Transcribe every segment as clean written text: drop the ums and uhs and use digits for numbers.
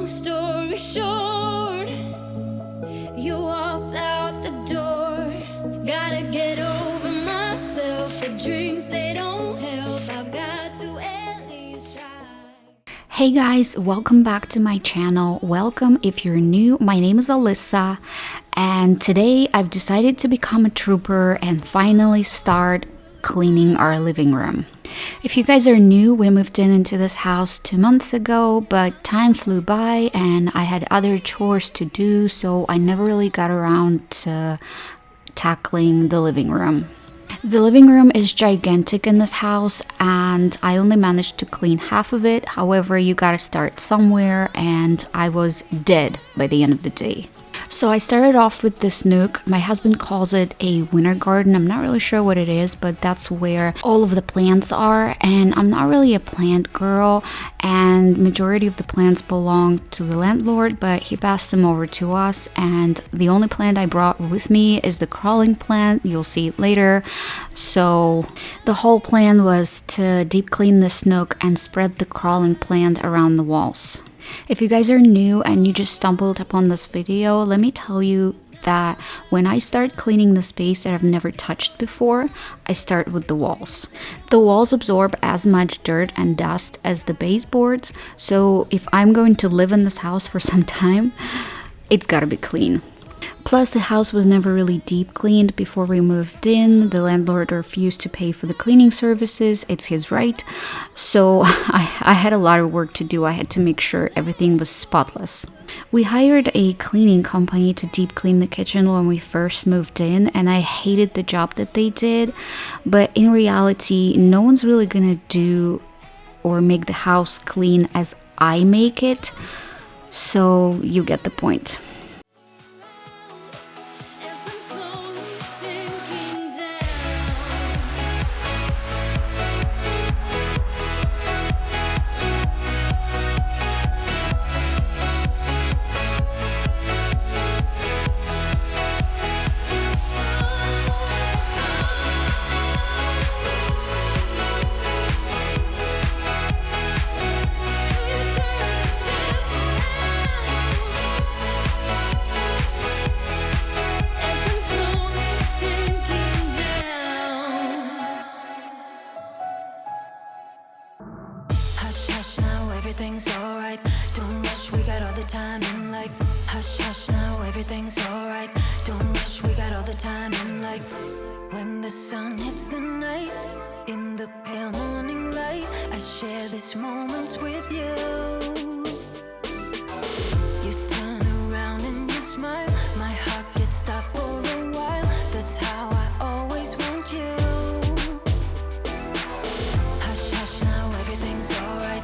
long story short, you walked out the door. Gotta get over myself. The drinks, they don't help. I've got to at least try. Hey guys, welcome back to my channel. Welcome if you're new. My name is Alyssa, and today I've decided to become a trooper and finally start cleaning our living room. If you guys are new, we moved into this house 2 months ago, but time flew by and I had other chores to do, so I never really got around to tackling the living room. The living room is gigantic in this house and I only managed to clean half of it. However, you gotta start somewhere and I was dead by the end of the day. So I started off with this nook. My husband calls it a winter garden. I'm not really sure what it is, but that's where all of the plants are. And I'm not really a plant girl, and majority of the plants belong to the landlord, but he passed them over to us. And the only plant I brought with me is the crawling plant. You'll see it later. So the whole plan was to deep clean this nook and spread the crawling plant around the walls. If you guys are new and you just stumbled upon this video, let me tell you that when I start cleaning the space that I've never touched before, I start with the walls. The walls absorb as much dirt and dust as the baseboards, so if I'm going to live in this house for some time, it's gotta be clean. Plus, the house was never really deep cleaned before we moved in. The landlord refused to pay for the cleaning services. It's his right. So I had a lot of work to do. I had to make sure everything was spotless. We hired a cleaning company to deep clean the kitchen when we first moved in, and I hated the job that they did. But in reality, no one's really gonna do or make the house clean as I make it. So you get the point. Everything's alright, don't rush, we got all the time in life. Hush, hush now, everything's alright, don't rush, we got all the time in life. When the sun hits the night, in the pale morning light, I share this moment with you. You turn around and you smile, my heart gets stopped for a while, that's how I always want you. Hush, hush now, everything's alright,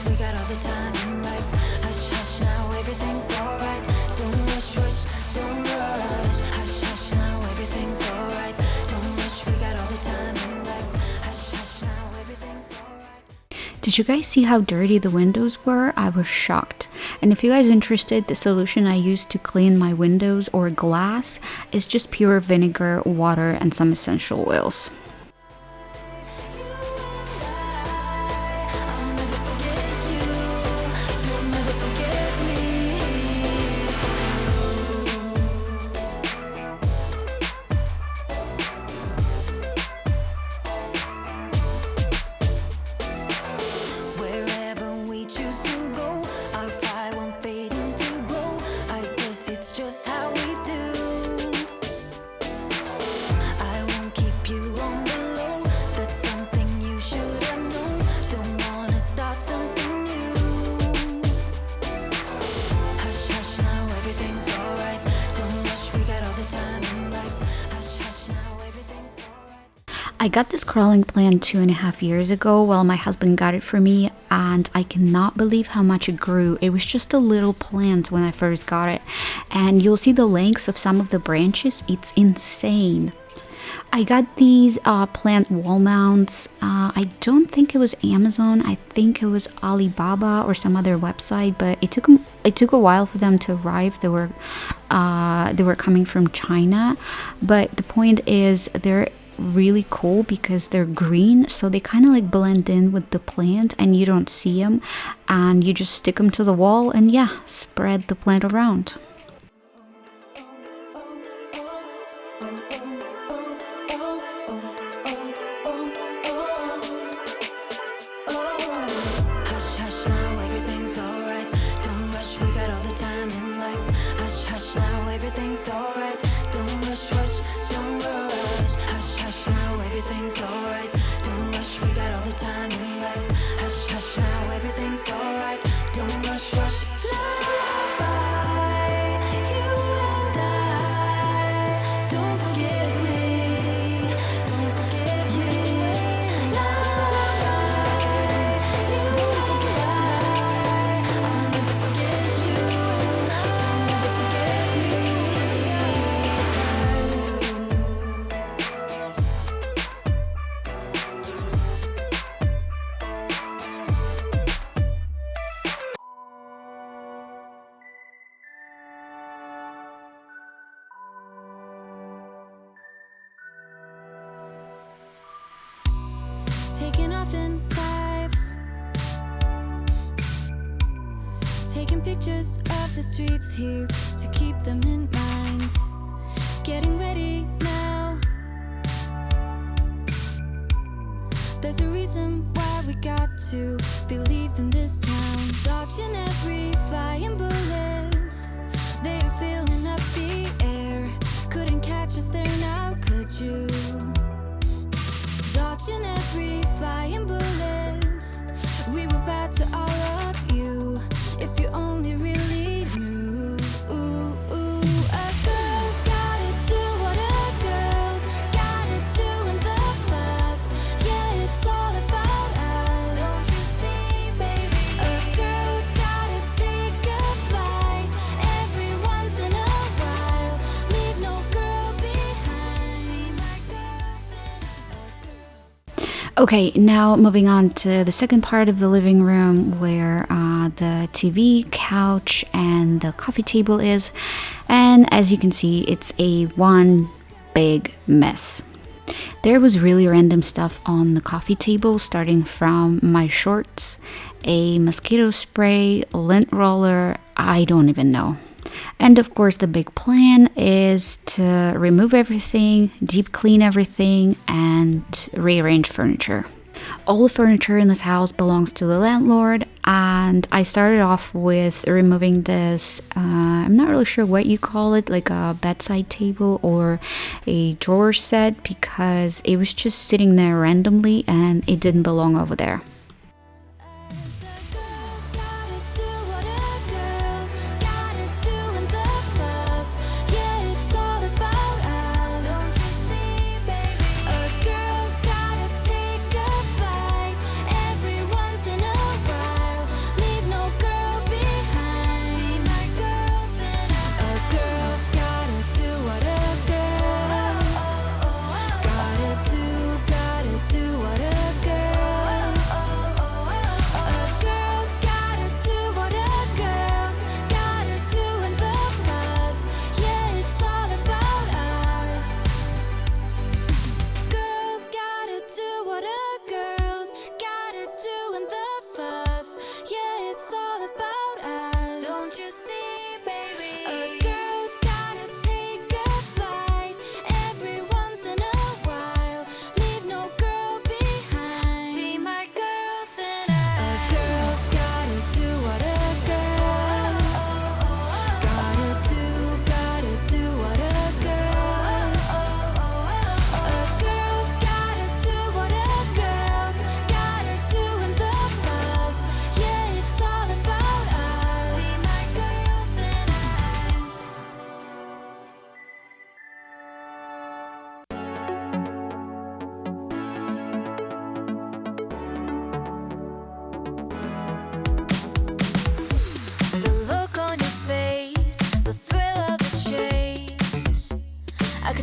we got all the time in life. Hush, hush now, everything's alright. Don't rush, rush, don't rush. Hush, hush now, everything's alright. Don't rush, we got all the time in life. Hush, hush now, everything's alright. Did you guys see how dirty the windows were? I was shocked. And if you guys are interested, the solution I use to clean my windows or glass is just pure vinegar, water, and some essential oils. I got this crawling plant 2.5 years ago while my husband got it for me, and I cannot believe how much it grew. It was just a little plant when I first got it, and you'll see the lengths of some of the branches. It's insane. I got these plant wall mounts. I don't think it was Amazon. I think it was Alibaba or some other website, but it took a while for them to arrive. They were coming from China, but the point is they're really cool because they're green, so they kind of like blend in with the plant and you don't see them, and you just stick them to the wall and yeah, spread the plant around. Hush, hush now, everything's alright. Don't rush, we got all the time in life. Hush, hush now, everything's alright. Don't rush, rush, don't rush. Hush, hush now, everything's alright. Don't rush, we got all the time in life. Hush, hush now, everything's alright. Don't rush, rush. Lullaby, you and I. Don't forget me, don't forget me. Lullaby, you and I. I'll never forget you. You'll never forget taking off in 5, taking pictures of the streets here to keep them in mind. Getting ready now. There's a reason why we got to believe in this town. Dodging every flying bullet, they are filling up the air. Couldn't catch us there now, could you? Dodging every flying bullet, we were bad to all of you. If you only really knew. A girl's gotta do what a girl's gotta do in the fuss. Yeah, it's all about us. Don't you see, baby? A girl's gotta take a flight every once in a while. Leave no girl behind. See my girls and Okay, now moving on to the second part of the living room where the TV, couch, and the coffee table is. And as you can see, it's a one big mess. There was really random stuff on the coffee table, starting from my shorts, a mosquito spray, lint roller, I don't even know. And of course, the big plan is to remove everything, deep clean everything, and rearrange furniture. All the furniture in this house belongs to the landlord, and I started off with removing this, I'm not really sure what you call it, like a bedside table or a drawer set, because it was just sitting there randomly and it didn't belong over there.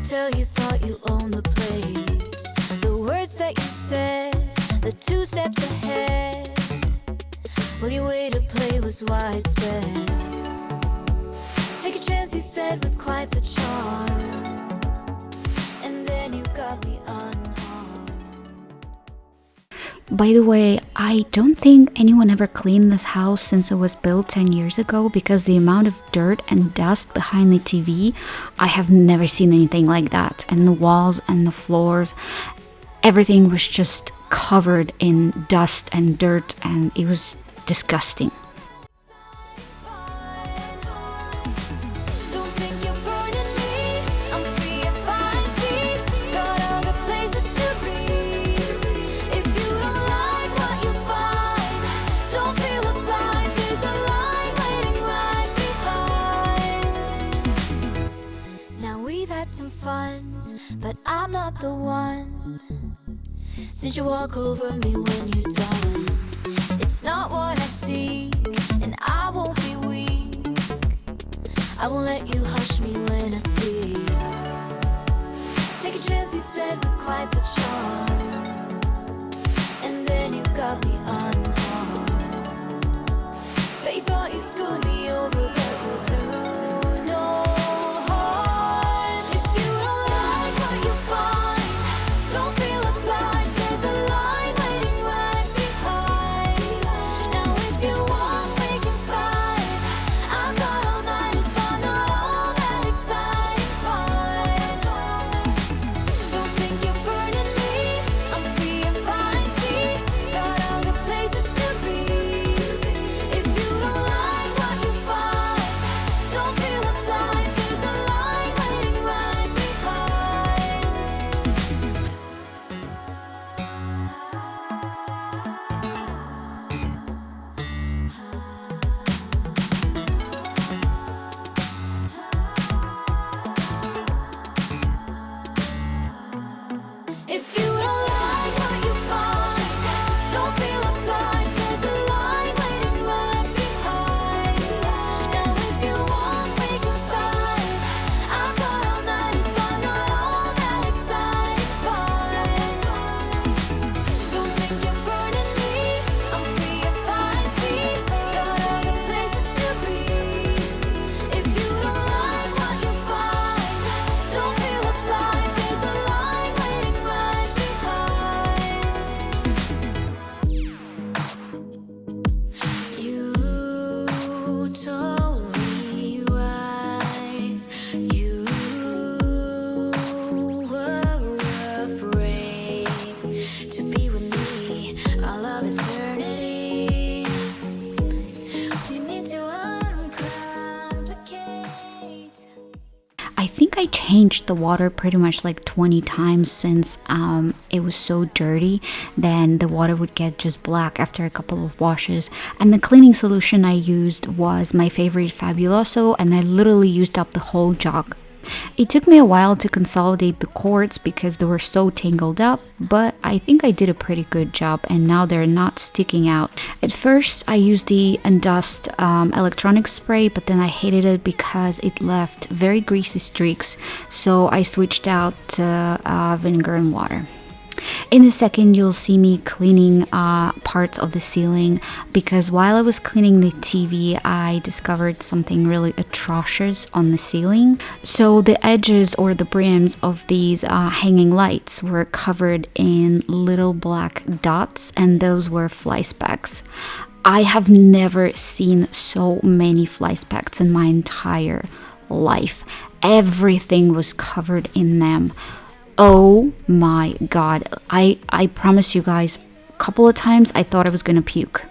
Tell you thought you owned the place. The words that you said, the 2 steps ahead. Well, your way to play was widespread. Take a chance, you said, with quite the charm. And then you got got me unharmed. By the way, I don't think anyone ever cleaned this house since it was built 10 years ago, because the amount of dirt and dust behind the TV, I have never seen anything like that. And the walls and the floors, everything was just covered in dust and dirt, and it was disgusting. Don't think you're burning me. I'm free and fine, see. Got all the places to be. If you don't like what you find, don't feel obliged. There's a line waiting right behind. Now we've had some fun, but I'm not the one. Since you walk over me when you're done, it's not what I seek, and I won't be weak. I won't let you hush me when I speak. Take a chance, you said, with quite the charm, and then you got me unharmed. Bet you thought you'd screw me over, but you'll do no harm. If you don't like what you find, don't feel obliged. There's a line waiting right behind. Now if you want, we can fight. I've got all night if I'm not all that exciting fun. Don't think you're burning me. I'm free and fine, see. Got all the places to be. If you don't like what you find, don't feel obliged. There's a line waiting right behind. If you don't like what you find, don't feel obliged. There's a line waiting right behind. Now if you want, we can fight. I've got all night if I'm not all that exciting fun. Don't think you're burning me. I'm free and fine, see. Got all the places to be. If you don't like what you find, don't feel obliged. There's a line waiting right behind. You told me why you were afraid to be with me all of eternity. We need to uncomplicate. I think I changed the water pretty much like 20 times since it was so dirty. Then the water would get just black after a couple of washes. And the cleaning solution I used was my favorite Fabuloso, and I literally used up the whole jug. It took me a while to consolidate the cords because they were so tangled up, but I think I did a pretty good job, and now they're not sticking out. At first I used the Undust electronic spray, but then I hated it because it left very greasy streaks, so I switched out to vinegar and water. In a second, you'll see me cleaning parts of the ceiling, because while I was cleaning the TV, I discovered something really atrocious on the ceiling. So the edges or the brims of these hanging lights were covered in little black dots, and those were fly specks. I have never seen so many fly specks in my entire life. Everything was covered in them. Oh my god, I promise you guys, a couple of times I thought I was gonna puke.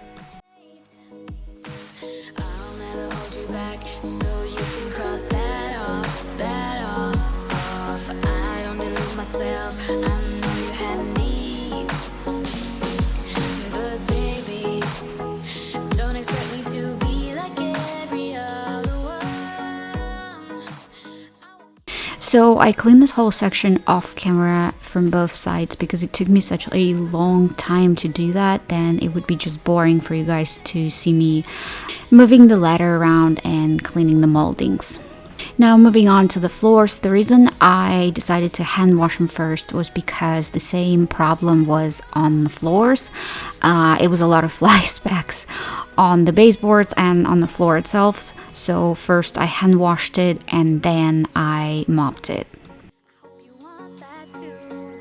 I'll never hold you back, so you can cross that off, that off. I don't delude myself, I know you have needs, but baby, don't expect me to be like every other one. So I cleaned this whole section off camera from both sides because it took me such a long time to do that. Then it would be just boring for you guys to see me moving the ladder around and cleaning the moldings. Now moving on to the floors, the reason I decided to hand wash them first was because the same problem was on the floors. It was a lot of fly specks on the baseboards and on the floor itself. So first I hand washed it and then I mopped it. You want that too.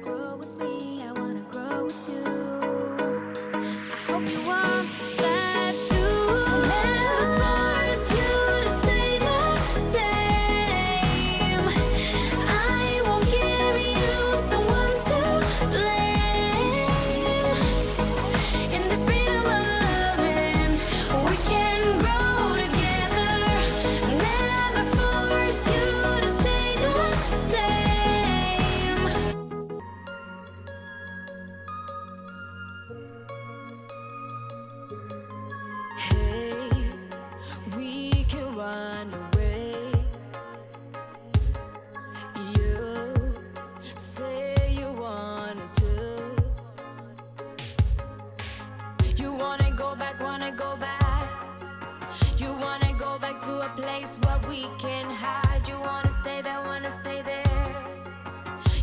a place where we can hide. You wanna stay there, wanna stay there.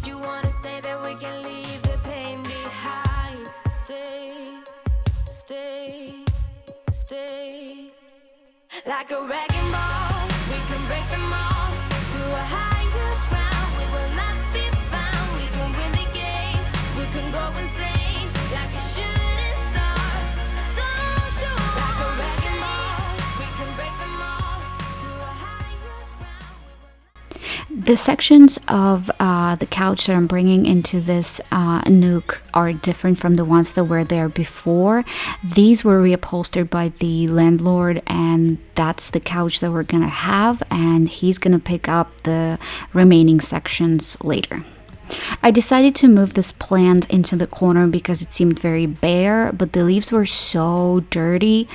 You wanna stay there, we can leave the pain behind. Stay, stay, stay. Like a wrecking ball, we can break them all to a higher ground. We will not be found. We can win the game. We can go insane like a shooting star. Don't you? Like a wrecking ball, we can break them all to a higher ground. The sections of the couch that I'm bringing into this nook are different from the ones that were there before. These were reupholstered by the landlord, and that's the couch that we're gonna have, and he's gonna pick up the remaining sections later. I decided to move this plant into the corner because it seemed very bare, but the leaves were so dirty.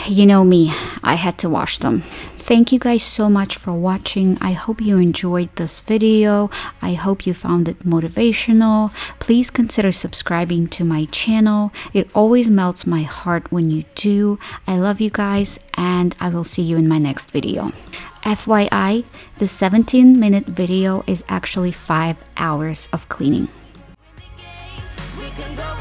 You know me, I had to wash them. Thank you guys so much for watching. I hope you enjoyed this video. I hope you found it motivational. Please consider subscribing to my channel. It always melts my heart when you do. I love you guys, and I will see you in my next video. FYI, the 17-minute video is actually 5 hours of cleaning. We can go